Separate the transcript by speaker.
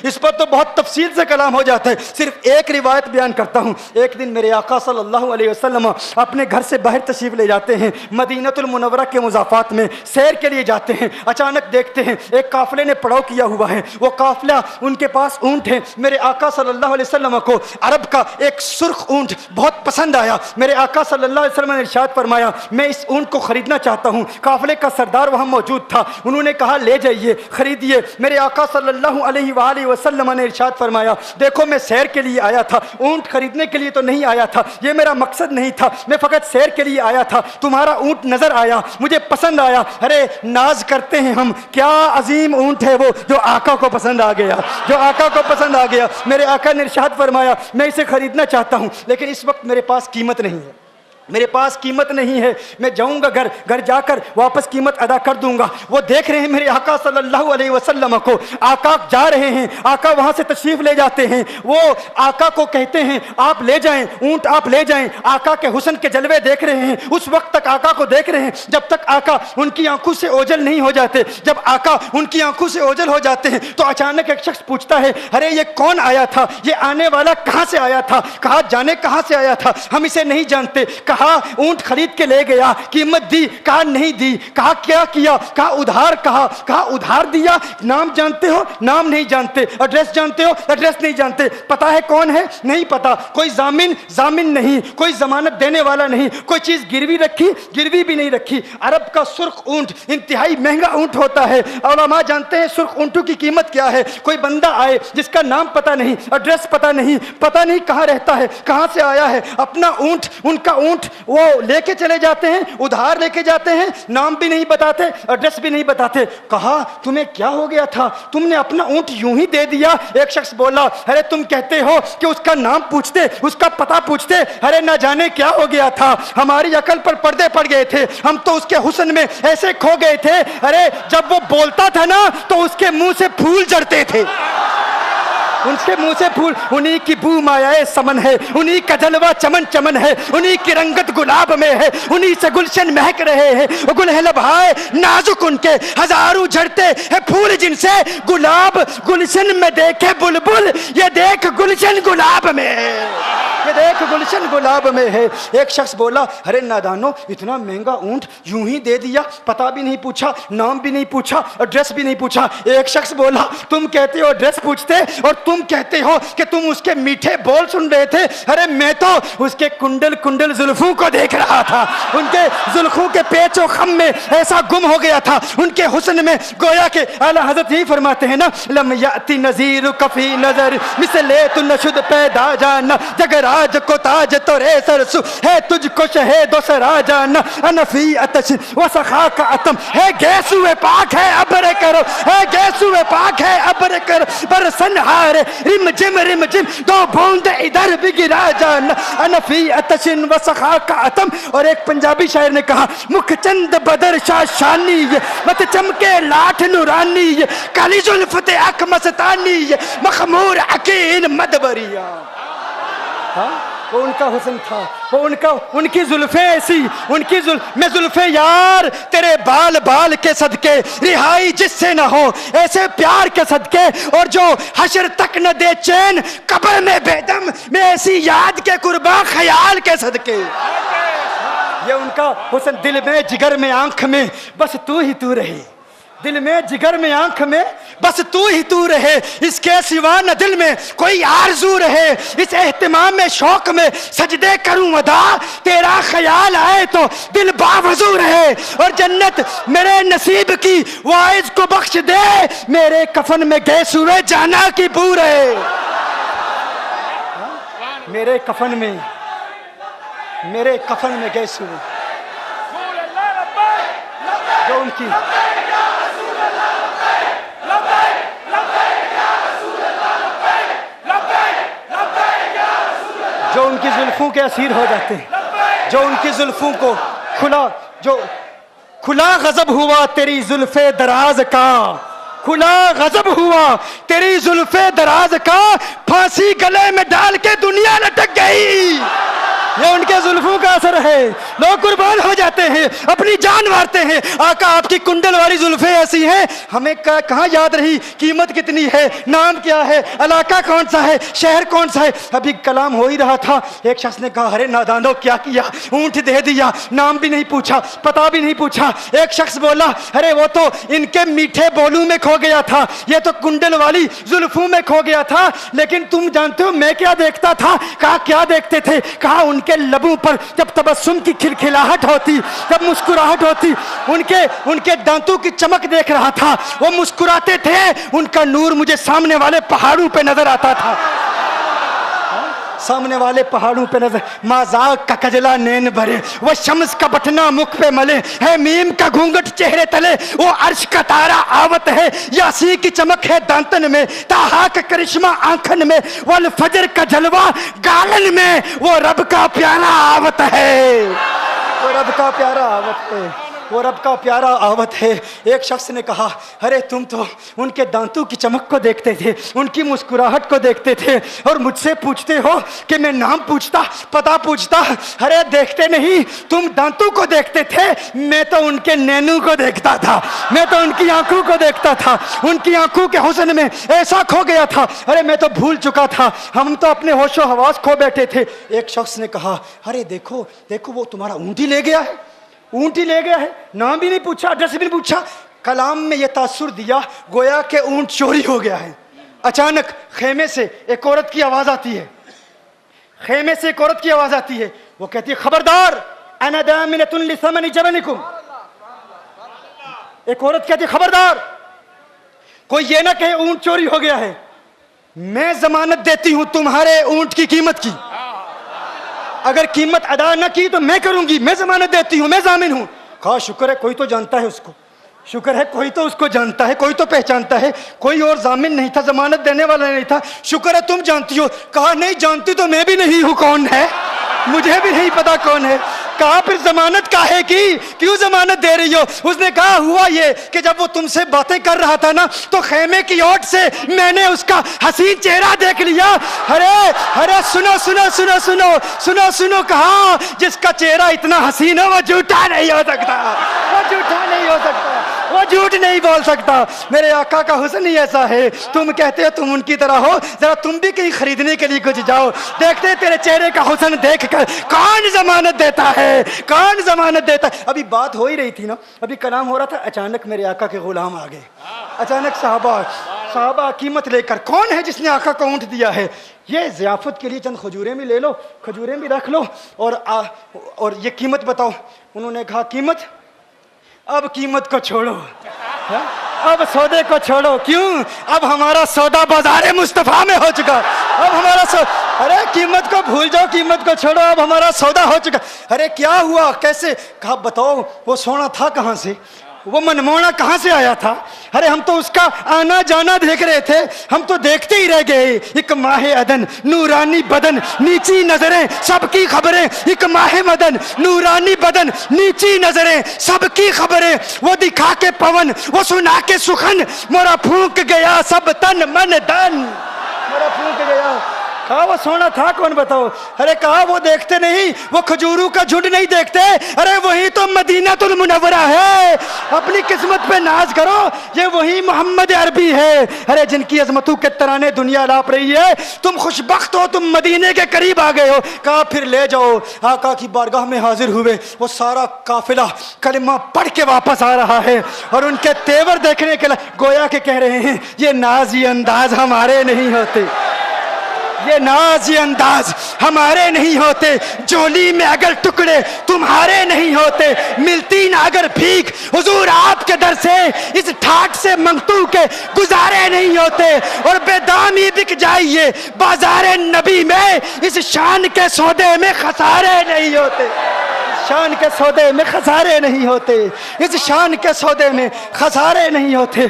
Speaker 1: اس پر تو بہت تفصیل سے کلام ہو جاتا ہے، صرف ایک روایت بیان کرتا ہوں۔ ایک دن میرے آقا صلی اللہ علیہ وسلم اپنے گھر سے باہر تشریف لے جاتے ہیں، مدینہ المنورہ کے مضافات میں سیر کے لیے جاتے ہیں۔ اچانک دیکھتے ہیں ایک قافلے نے پڑاؤ کیا ہوا ہے، وہ قافلہ ان کے پاس اونٹ ہے۔ میرے آقا صلی اللہ علیہ وسلم کو عرب کا ایک سرخ اونٹ بہت پسند آیا۔ میرے آقا صلی اللہ علیہ وسلم نے ارشاد فرمایا میں اس اونٹ کو خریدنا چاہتا ہوں۔ قافلے کا سردار وہاں موجود تھا، انہوں نے کہا لے جائیے، خریدیے۔ میرے آقا صلی اللہ علیہ وآلہ وسلم نے ارشاد فرمایا دیکھو میں سیر کے لیے آیا تھا، اونٹ خریدنے کے لیے تو نہیں آیا تھا، یہ میرا مقصد نہیں تھا، میں فقط سیر کے لیے آیا تھا۔ تمہارا اونٹ نظر آیا، مجھے پسند آیا۔ ارے ناز کرتے ہیں ہم، کیا عظیم اونٹ ہے وہ جو آقا کو پسند آ گیا، جو آقا کو پسند آ گیا۔ میرے آقا نے ارشاد فرمایا میں اسے خریدنا چاہتا ہوں لیکن اس وقت میرے پاس قیمت نہیں ہے، میرے پاس قیمت نہیں ہے، میں جاؤں گا گھر جا کر واپس قیمت ادا کر دوں گا۔ وہ دیکھ رہے ہیں میرے آقا صلی اللہ علیہ وسلم کو، آقا جا رہے ہیں، آقا وہاں سے تشریف لے جاتے ہیں۔ وہ آقا کو کہتے ہیں آپ لے جائیں اونٹ، آپ لے جائیں۔ آقا کے حسن کے جلوے دیکھ رہے ہیں، اس وقت تک آقا کو دیکھ رہے ہیں جب تک آقا ان کی آنکھوں سے اوجھل نہیں ہو جاتے۔ جب آقا ان کی آنکھوں سے اوجھل ہو جاتے ہیں تو اچانک ایک شخص پوچھتا ہے ارے یہ کون آیا تھا، یہ آنے والا کہاں سے آیا تھا؟ کہا جانے کہاں سے آیا تھا، ہم اسے نہیں جانتے۔ کہا اونٹ خرید کے لے گیا، قیمت دی، کہا نہیں دی۔ کہا کیا کیا؟ کہا ادھار، کہا ادھار دیا۔ نام جانتے ہو؟ نام نہیں جانتے۔ ایڈریس جانتے ہو؟ ایڈریس نہیں جانتے۔ پتا ہے کون ہے؟ نہیں پتا۔ کوئی ضامن نہیں، کوئی ضمانت دینے والا نہیں، کوئی چیز گروی رکھی، گروی بھی نہیں رکھی۔ عرب کا سرخ اونٹ انتہائی مہنگا اونٹ ہوتا ہے، علماء جانتے ہیں سرخ اونٹوں کی قیمت کیا ہے۔ کوئی بندہ آئے جس کا نام پتا نہیں، ایڈریس پتا نہیں کہاں رہتا ہے، کہاں سے آیا ہے، اپنا اونٹ، ان کا اونٹ وہ لے کے چلے جاتے ہیں، ادھار لے کے جاتے ہیں، نام بھی نہیں بتاتے، ایڈریس بھی نہیں بتاتے۔ کہا تمہیں کیا ہو گیا تھا، تم نے اپنا اونٹ یوں ہی دے دیا؟ ایک شخص بولا ارے تم کہتے ہو کہ اس کا نام پوچھتے، اس کا پتہ پوچھتے، ارے نہ جانے کیا ہو گیا تھا، ہماری عقل پر پردے پڑ گئے تھے، ہم تو اس کے حسن میں ایسے کھو گئے تھے، ارے جب وہ بولتا تھا نا تو اس کے منہ سے پھول جھڑتے تھے، ان کے منہ سے پھول۔ انہی کی بو مایائے سمن ہے، انہی کا جلوہ چمن چمن ہے، انہی کی رنگت گلاب میں ہے، انہی سے گلشن مہک رہے ہیں۔ وہ گل ہے لبہائے نازک ان کے، ہزاروں جھڑتے ہیں پھول جن سے گلاب گلشن میں دیکھے بلبل، یہ دیکھ گلشن گلاب میں ہے، یہ دیکھ گلشن گلاب میں ہے۔ ایک شخص بولا ارے نادانو اتنا مہنگا اونٹ یوں ہی دے دیا، پتہ بھی نہیں پوچھا، نام بھی نہیں پوچھا، ایڈریس بھی نہیں پوچھا۔ ایک شخص بولا تم کہتے ہو ایڈریس پوچھتے اور تم کہتے ہو کہ تم اس کے میٹھے بول سن رہے تھے، ارے میں تو اس کے کنڈل زلفوں کو دیکھ رہا تھا، ان کے زلفوں کے پیچ و خم میں ایسا گم ہو گیا تھا، ان کے حسن میں گویا کہ اعلیٰ حضرت یہی فرماتے ہیں نا لم یاتی نذیر کفی نظر مثلے تو نشد پیدا جانا، جگراج کو تاج تو رے سرسو ہے تجھ کو شہید و سرا جانا، انفی اتش و سخا کا اتم ہے گیسو پاک ہے ابر کرو، ہے گیسو پاک ہے ابر کرو، برسن ہارے رم جم دو بوند ادھر بھی گرا جانا، انفی اتشن و سخا کا اتم۔ اور ایک پنجابی شاعر نے کہا مکھ چند بدر شاہ شانی، مت چمکے لاٹھ نورانی، کالی زلفت اک مستانی، مخمور عقیل مدبریا۔ وہ ان کا حسن تھا، وہ ان کی زلفیں ایسی، میں زلفیں یار تیرے بال کے صدقے، رہائی جس سے نہ ہو ایسے پیار کے صدقے، اور جو حشر تک نہ دے چین قبر میں بے دم، میں ایسی یاد کے قرباں خیال کے صدقے۔ یہ ان کا حسن، دل میں جگر میں آنکھ میں بس تو ہی تو رہے، دل میں جگر میں آنکھ میں بس تو ہی تو رہے، اس کے سوا نہ دل میں کوئی آرزو رہے، اس اہتمام میں شوق میں سجدے کروں ادا، تیرا خیال آئے تو دل باوضو رہے، اور جنت میرے نصیب کی وائز کو بخش دے، میرے کفن میں گیس ہوئے جانا کی بو رہے، میرے کفن میں گیس ہوئے جو ان کی جو ان کی زلفوں کے اسیر ہو جاتے ہیں، جو ان کی زلفوں کو کھلا غضب ہوا تیری زلف دراز کا، کھلا غضب ہوا تیری زلف دراز کا، پھانسی گلے میں ڈال کے دنیا لٹک گئی، یہ ان کے زلفوں کا اثر ہے. لوگ قربان ہو جاتے ہیں, اپنی جان مارتے ہیں. آقا آپ کی کنڈل والی زلفیں ایسی ہیں, ہمیں کہاں یاد رہی قیمت کتنی ہے, نام کیا ہے, علاقہ کون سا ہے, شہر کون سا ہے. ابھی کلام ہو ہی رہا تھا, ایک شخص نے کہا ارے نادانو کیا کیا, اونٹ دے دیا, نام بھی نہیں پوچھا, پتہ بھی نہیں پوچھا. ایک شخص بولا ارے وہ تو ان کے میٹھے بولوں میں کھو گیا تھا, یہ تو کنڈل والی زلفوں میں کھو گیا تھا. لیکن تم جانتے ہو میں کیا دیکھتا تھا؟ کہا کیا دیکھتے تھے؟ کہا ان کے لبوں پر جب تبسم کی کھلکھلاہٹ ہوتی, جب مسکراہٹ ہوتی, ان کے دانتوں کی چمک دیکھ رہا تھا. وہ مسکراتے تھے, ان کا نور مجھے سامنے والے پہاڑوں پہ نظر آتا تھا. سامنے والے پہاڑوں پہ نظر. مازاق کا کجلا نین بھرے, وہ شمس کا بٹنا مکھ پہ ملے, ہے میم کا گھونگٹ چہرے تلے, وہ عرش کا تارا آوت ہے, یاسی کی چمک ہے دانتن میں, تاہا کا کرشمہ آنکھن میں, والفجر کا جلوہ گالن میں, وہ رب کا پیارا آوت ہے, وہ رب کا پیارا آوت ہے, وہ رب کا پیارا آوت ہے. ایک شخص نے کہا ارے تم تو ان کے دانتوں کی چمک کو دیکھتے تھے, ان کی مسکراہٹ کو دیکھتے تھے, اور مجھ سے پوچھتے ہو کہ میں نام پوچھتا, پتہ پوچھتا. ارے دیکھتے نہیں, تم دانتوں کو دیکھتے تھے, میں تو ان کے نینوں کو دیکھتا تھا, میں تو ان کی آنکھوں کو دیکھتا تھا, ان کی آنکھوں کے حسن میں ایسا کھو گیا تھا. ارے میں تو بھول چکا تھا, ہم تو اپنے ہوش و حواس کھو بیٹھے تھے. ایک شخص نے کہا ارے دیکھو دیکھو وہ تمہارا اونٹ ہی لے گیا ہے, اونٹ ہی لے گیا ہے, نام بھی نہیں پوچھا, ایڈریس بھی نہیں پوچھا. کلام میں یہ تاثر دیا گویا کہ اونٹ چوری ہو گیا ہے. اچانک خیمے سے ایک عورت کی آواز آتی ہے, خیمے سے ایک عورت کی آواز آتی ہے. وہ کہتی ہے خبردار, انا دامنۃ لثمن جبنکم. ایک عورت کہتی ہے خبردار, کوئی یہ نہ کہے اونٹ چوری ہو گیا ہے, میں ضمانت دیتی ہوں تمہارے اونٹ کی قیمت کی. اگر قیمت ادا نہ کی تو میں کروں گی, میں ضمانت دیتی ہوں, میں ضامن ہوں. کہا شکر ہے کوئی تو جانتا ہے اس کو, شکر ہے کوئی تو اس کو جانتا ہے, کوئی تو پہچانتا ہے. کوئی اور ضامن نہیں تھا, ضمانت دینے والا نہیں تھا. شکر ہے تم جانتی ہو. کہا نہیں جانتی تو میں بھی نہیں ہوں, کون ہے مجھے بھی نہیں پتا کون ہے. کہا پھر ضمانت کاہے کی, کیوں ضمانت دے رہی ہو؟ اس نے کہا ہوا یہ کہ جب وہ تم سے باتیں کر رہا تھا نا, تو خیمے کی اوٹ سے میں نے اس کا حسین چہرہ دیکھ لیا. ارے سنو سنو سنو سنو سنو سنو, کہا جس کا چہرہ اتنا حسین ہو وہ جھوٹا نہیں ہو سکتا, وہ جھوٹا نہیں ہو سکتا, وہ جھوٹ نہیں بول سکتا. میرے آقا کا حسن ہی ایسا ہے. تم کہتے ہو تم ان کی طرح ہو, ذرا تم بھی کہیں خریدنے کے لیے کچھ جاؤ, دیکھتے تیرے چہرے کا حسن دیکھ کر کون ضمانت دیتا ہے, کون ضمانت دیتا ہے. ابھی بات ہو ہی رہی تھی نا, ابھی کلام ہو رہا تھا, اچانک میرے آقا کے غلام آ گئے. اچانک صحابہ قیمت لے کر, کون ہے جس نے آقا کو اونٹ دیا ہے؟ یہ ضیافت کے لیے چند کھجوریں بھی لے لو, کھجوریں بھی رکھ لو, اور یہ قیمت بتاؤ. انہوں نے کہا قیمت, اب قیمت کو چھوڑو, اب سودے کو چھوڑو. کیوں؟ اب ہمارا سودا بازار مصطفیٰ میں ہو چکا, اب ہمارا ارے قیمت کو بھول جاؤ, قیمت کو چھوڑو, اب ہمارا سودا ہو چکا. ارے کیا ہوا, کیسے؟ کہا بتاؤ وہ سونا تھا کہاں سے, وہ منمونا کہاں سے آیا تھا؟ ارے ہم تو اس کا آنا جانا دیکھ رہے تھے, ہم تو دیکھتے ہی رہ گئے. ایک ماہ عدن, نورانی بدن, نیچی نظریں, سب کی خبریں. ایک ماہ مدن, نورانی بدن, نیچی نظریں, سب کی خبریں. وہ دکھا کے پون, وہ سنا کے سخن, مورا پھونک گیا سب تن من دن, مورا پھونک گیا. کہا وہ سونا تھا کون بتاؤ؟ ارے کہا وہ دیکھتے نہیں, وہ کھجوروں کا جھنڈ نہیں دیکھتے, ارے وہی تو مدینہ المنورہ ہے. اپنی قسمت پہ ناز کرو, یہ وہی محمد عربی ہے. ارے جن کی عظمتوں کے ترانے دنیا لاپ رہی ہے, تم خوشبخت ہو, تم مدینے کے قریب آ گئے ہو. کہا پھر لے جاؤ. آقا کی بارگاہ میں حاضر ہوئے. وہ سارا قافلہ کلمہ پڑھ کے واپس آ رہا ہے, اور ان کے تیور دیکھنے کے لیے گویا کہ کہہ رہے ہیں یہ ناز یہ انداز ہمارے نہیں ہوتے, یہ ناز یہ انداز ہمارے نہیں ہوتے. جولی میں اگر ٹکڑے تمہارے نہیں ہوتے, ملتی نہ اگر بھیک حضور آپ کے در سے, اس ٹھاٹ سے منگتو کے گزارے نہیں ہوتے. اور بے دامی بک جائیے بازار نبی میں, اس شان کے سودے میں خسارے نہیں ہوتے, شان کے سودے میں خسارے نہیں ہوتے, اس شان کے سودے میں خسارے نہیں ہوتے.